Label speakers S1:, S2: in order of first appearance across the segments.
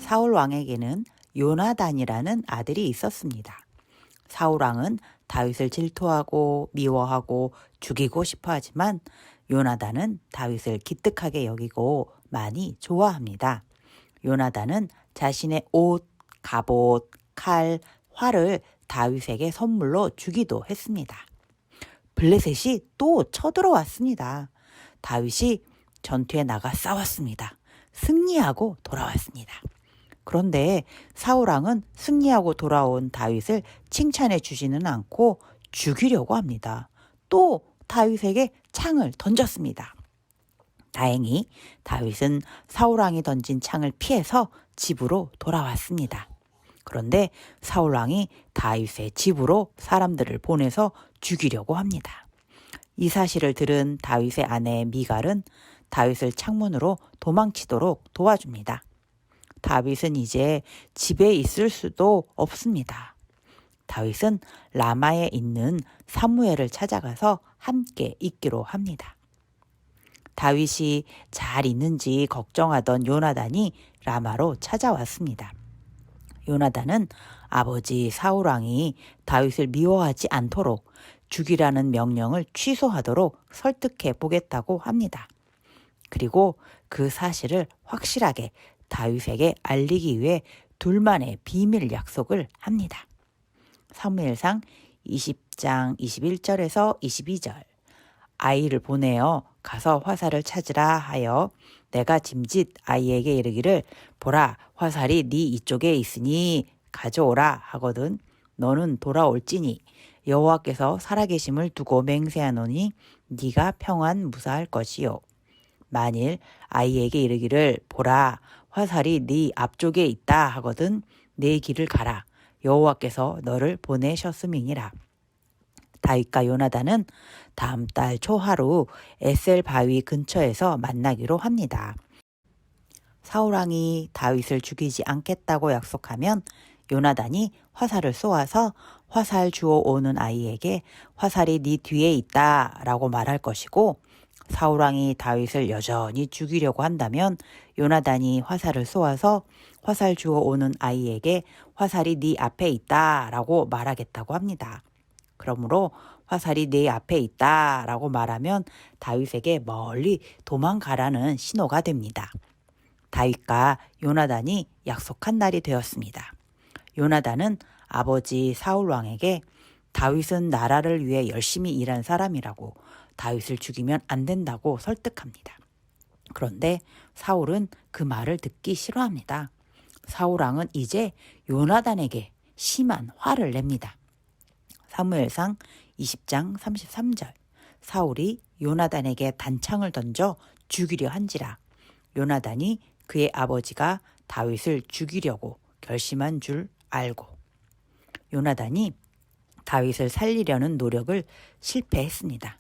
S1: 사울 왕에게는 요나단이라는 아들이 있었습니다. 사울 왕은 다윗을 질투하고 미워하고 죽이고 싶어 하지만 요나단은 다윗을 기특하게 여기고 많이 좋아합니다. 요나단은 자신의 옷, 갑옷, 칼, 활을 다윗에게 선물로 주기도 했습니다. 블레셋이 또 쳐들어왔습니다. 다윗이 전투에 나가 싸웠습니다. 승리하고 돌아왔습니다. 그런데 사울 왕은 승리하고 돌아온 다윗을 칭찬해 주지는 않고 죽이려고 합니다. 또 다윗에게 창을 던졌습니다. 다행히 다윗은 사울 왕이 던진 창을 피해서 집으로 돌아왔습니다. 그런데 사울 왕이 다윗의 집으로 사람들을 보내서 죽이려고 합니다. 이 사실을 들은 다윗의 아내 미갈은 다윗을 창문으로 도망치도록 도와줍니다. 다윗은 이제 집에 있을 수도 없습니다. 다윗은 라마에 있는 사무엘을 찾아가서 함께 있기로 합니다. 다윗이 잘 있는지 걱정하던 요나단이 라마로 찾아왔습니다. 요나단은 아버지 사울 왕이 다윗을 미워하지 않도록 죽이라는 명령을 취소하도록 설득해 보겠다고 합니다. 그리고 그 사실을 확실하게 다윗에게 알리기 위해 둘만의 비밀 약속을 합니다. 사무엘상 20장 21절에서 22절. 아이를 보내어 가서 화살을 찾으라 하여 내가 짐짓 아이에게 이르기를 보라 화살이 네 이쪽에 있으니 가져오라 하거든 너는 돌아올지니 여호와께서 살아계심을 두고 맹세하노니 네가 평안 무사할 것이요. 만일 아이에게 이르기를 보라 화살이 네 앞쪽에 있다 하거든 내 길을 가라 여호와께서 너를 보내셨음이니라. 다윗과 요나단은 다음 달 초하루 에셀 바위 근처에서 만나기로 합니다. 사울 왕이 다윗을 죽이지 않겠다고 약속하면 요나단이 화살을 쏘아서 화살 주워 오는 아이에게 화살이 네 뒤에 있다 라고 말할 것이고 사울 왕이 다윗을 여전히 죽이려고 한다면 요나단이 화살을 쏘아서 화살 주워 오는 아이에게 화살이 네 앞에 있다 라고 말하겠다고 합니다. 그러므로 화살이 내 앞에 있다 라고 말하면 다윗에게 멀리 도망가라는 신호가 됩니다. 다윗과 요나단이 약속한 날이 되었습니다. 요나단은 아버지 사울 왕에게 다윗은 나라를 위해 열심히 일한 사람이라고 다윗을 죽이면 안 된다고 설득합니다. 그런데 사울은 그 말을 듣기 싫어합니다. 사울 왕은 이제 요나단에게 심한 화를 냅니다. 사무엘상 20장 33절. 사울이 요나단에게 단창을 던져 죽이려 한지라 요나단이 그의 아버지가 다윗을 죽이려고 결심한 줄 알고 요나단이 다윗을 살리려는 노력을 실패했습니다.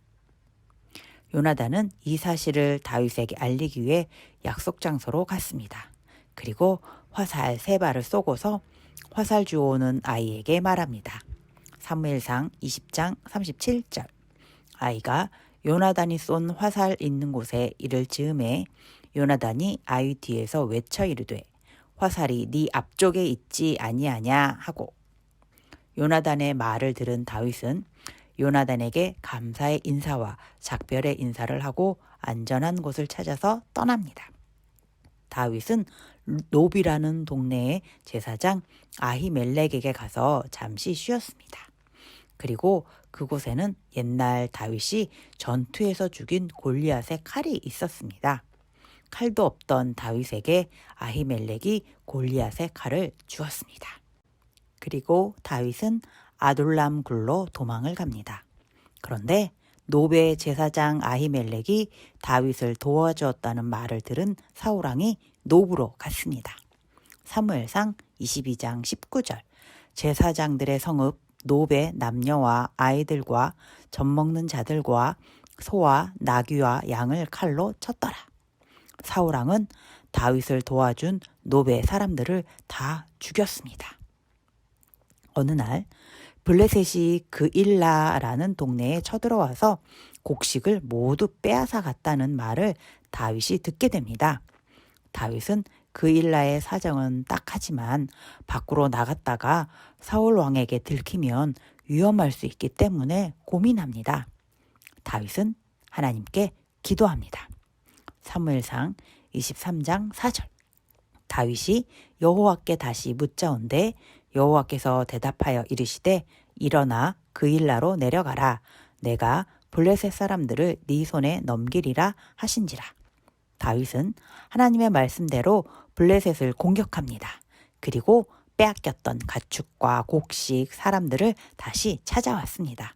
S1: 요나단은 이 사실을 다윗에게 알리기 위해 약속 장소로 갔습니다. 그리고 화살 3발을 쏘고서 화살 주워오는 아이에게 말합니다. 사무엘상 20장 37절. 아이가 요나단이 쏜 화살 있는 곳에 이를 즈음에 요나단이 아이 뒤에서 외쳐 이르되 화살이 네 앞쪽에 있지 아니하냐 하고 요나단의 말을 들은 다윗은 요나단에게 감사의 인사와 작별의 인사를 하고 안전한 곳을 찾아서 떠납니다. 다윗은 노비라는 동네의 제사장 아히멜렉에게 가서 잠시 쉬었습니다. 그리고 그곳에는 옛날 다윗이 전투에서 죽인 골리앗의 칼이 있었습니다. 칼도 없던 다윗에게 아히멜렉이 골리앗의 칼을 주었습니다. 그리고 다윗은 아둘람 굴로 도망을 갑니다. 그런데 노베 제사장 아히멜렉이 다윗을 도와주었다는 말을 들은 사울 왕이 노브로 갔습니다. 사무엘상 22장 19절. 제사장들의 성읍 노베 남녀와 아이들과 젖먹는 자들과 소와 나귀와 양을 칼로 쳤더라. 사울 왕은 다윗을 도와준 노베 사람들을 다 죽였습니다. 어느 날 블레셋이 그 일라라는 동네에 쳐들어와서 곡식을 모두 빼앗아 갔다는 말을 다윗이 듣게 됩니다. 다윗은 그일라의 사정은 딱하지만 밖으로 나갔다가 사울 왕에게 들키면 위험할 수 있기 때문에 고민합니다. 다윗은 하나님께 기도합니다. 사무엘상 23장 4절. 다윗이 여호와께 다시 묻자온데 여호와께서 대답하여 이르시되 일어나 그일라로 내려가라. 내가 블레셋 사람들을 네 손에 넘기리라 하신지라. 다윗은 하나님의 말씀대로 블레셋을 공격합니다. 그리고 빼앗겼던 가축과 곡식, 사람들을 다시 찾아왔습니다.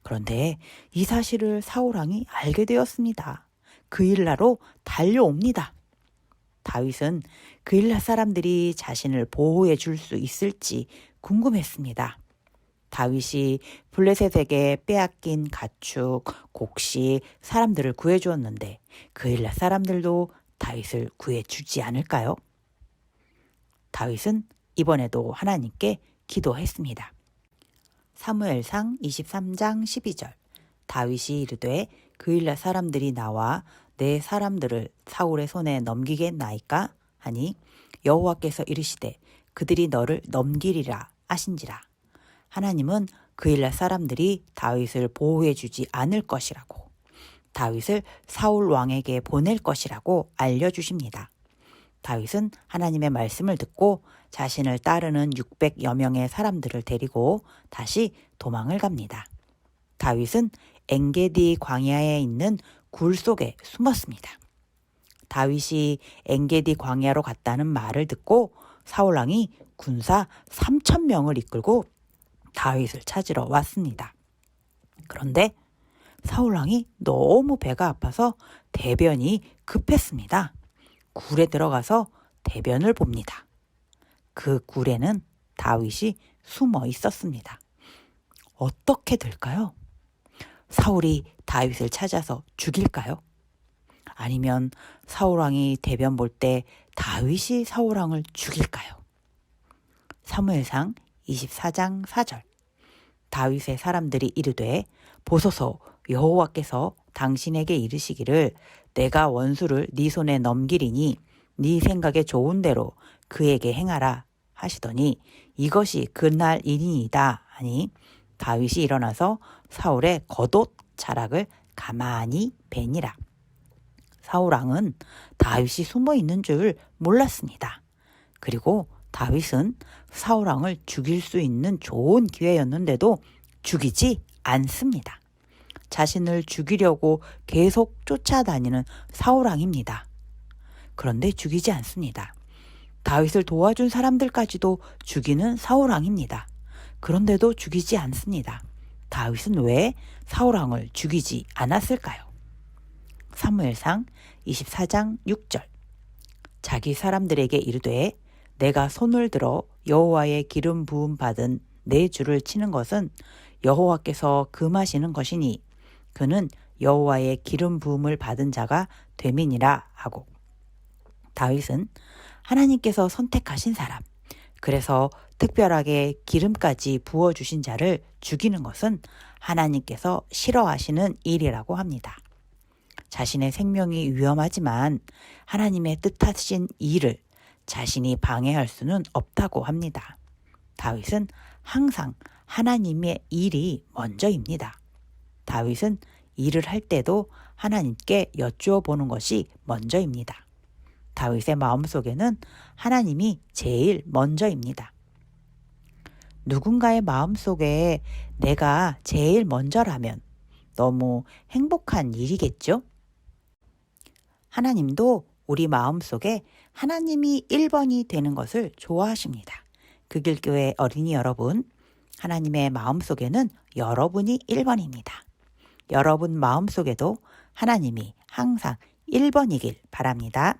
S1: 그런데 이 사실을 사울왕이 알게 되었습니다. 그일라로 달려옵니다. 다윗은 그일라 사람들이 자신을 보호해 줄 수 있을지 궁금했습니다. 다윗이 블레셋에게 빼앗긴 가축, 곡식, 사람들을 구해주었는데 그일라 사람들도 다윗을 구해주지 않을까요? 다윗은 이번에도 하나님께 기도했습니다. 사무엘상 23장 12절. 다윗이 이르되 그일라 사람들이 나와 내 사람들을 사울의 손에 넘기겠나이까 하니 여호와께서 이르시되 그들이 너를 넘기리라 하신지라. 하나님은 그일라 사람들이 다윗을 보호해 주지 않을 것이라고, 다윗을 사울 왕에게 보낼 것이라고 알려주십니다. 다윗은 하나님의 말씀을 듣고 자신을 따르는 600여 명의 사람들을 데리고 다시 도망을 갑니다. 다윗은 엔게디 광야에 있는 굴 속에 숨었습니다. 다윗이 엔게디 광야로 갔다는 말을 듣고 사울왕이 군사 3,000명을 이끌고 다윗을 찾으러 왔습니다. 그런데 사울왕이 너무 배가 아파서 대변이 급했습니다. 굴에 들어가서 대변을 봅니다. 그 굴에는 다윗이 숨어 있었습니다. 어떻게 될까요? 사울이 다윗을 찾아서 죽일까요? 아니면 사울왕이 대변 볼 때 다윗이 사울왕을 죽일까요? 사무엘상 24장 4절. 다윗의 사람들이 이르되 보소서 여호와께서 당신에게 이르시기를 내가 원수를 네 손에 넘기리니 네 생각에 좋은 대로 그에게 행하라 하시더니 이것이 그날 일이니이다 하니 다윗이 일어나서 사울의 겉옷 자락을 가만히 베니라. 사울왕은 다윗이 숨어 있는 줄 몰랐습니다. 그리고 다윗은 사울왕을 죽일 수 있는 좋은 기회였는데도 죽이지 않습니다. 자신을 죽이려고 계속 쫓아다니는 사울왕입니다. 그런데 죽이지 않습니다. 다윗을 도와준 사람들까지도 죽이는 사울왕입니다. 그런데도 죽이지 않습니다. 다윗은 왜 사울왕을 죽이지 않았을까요? 사무엘상 24장 6절. 자기 사람들에게 이르되 내가 손을 들어 여호와의 기름 부음 받은 내 주를 치는 것은 여호와께서 금하시는 것이니 그는 여호와의 기름 부음을 받은 자가 됨이니라 하고, 다윗은 하나님께서 선택하신 사람, 그래서 특별하게 기름까지 부어주신 자를 죽이는 것은 하나님께서 싫어하시는 일이라고 합니다. 자신의 생명이 위험하지만 하나님의 뜻하신 일을 자신이 방해할 수는 없다고 합니다. 다윗은 항상 하나님의 일이 먼저입니다. 다윗은 일을 할 때도 하나님께 여쭈어 보는 것이 먼저입니다. 다윗의 마음속에는 하나님이 제일 먼저입니다. 누군가의 마음속에 내가 제일 먼저라면 너무 행복한 일이겠죠? 하나님도 우리 마음속에 하나님이 1번이 되는 것을 좋아하십니다. 극일교회 어린이 여러분, 하나님의 마음속에는 여러분이 1번입니다. 여러분 마음속에도 하나님이 항상 1번이길 바랍니다.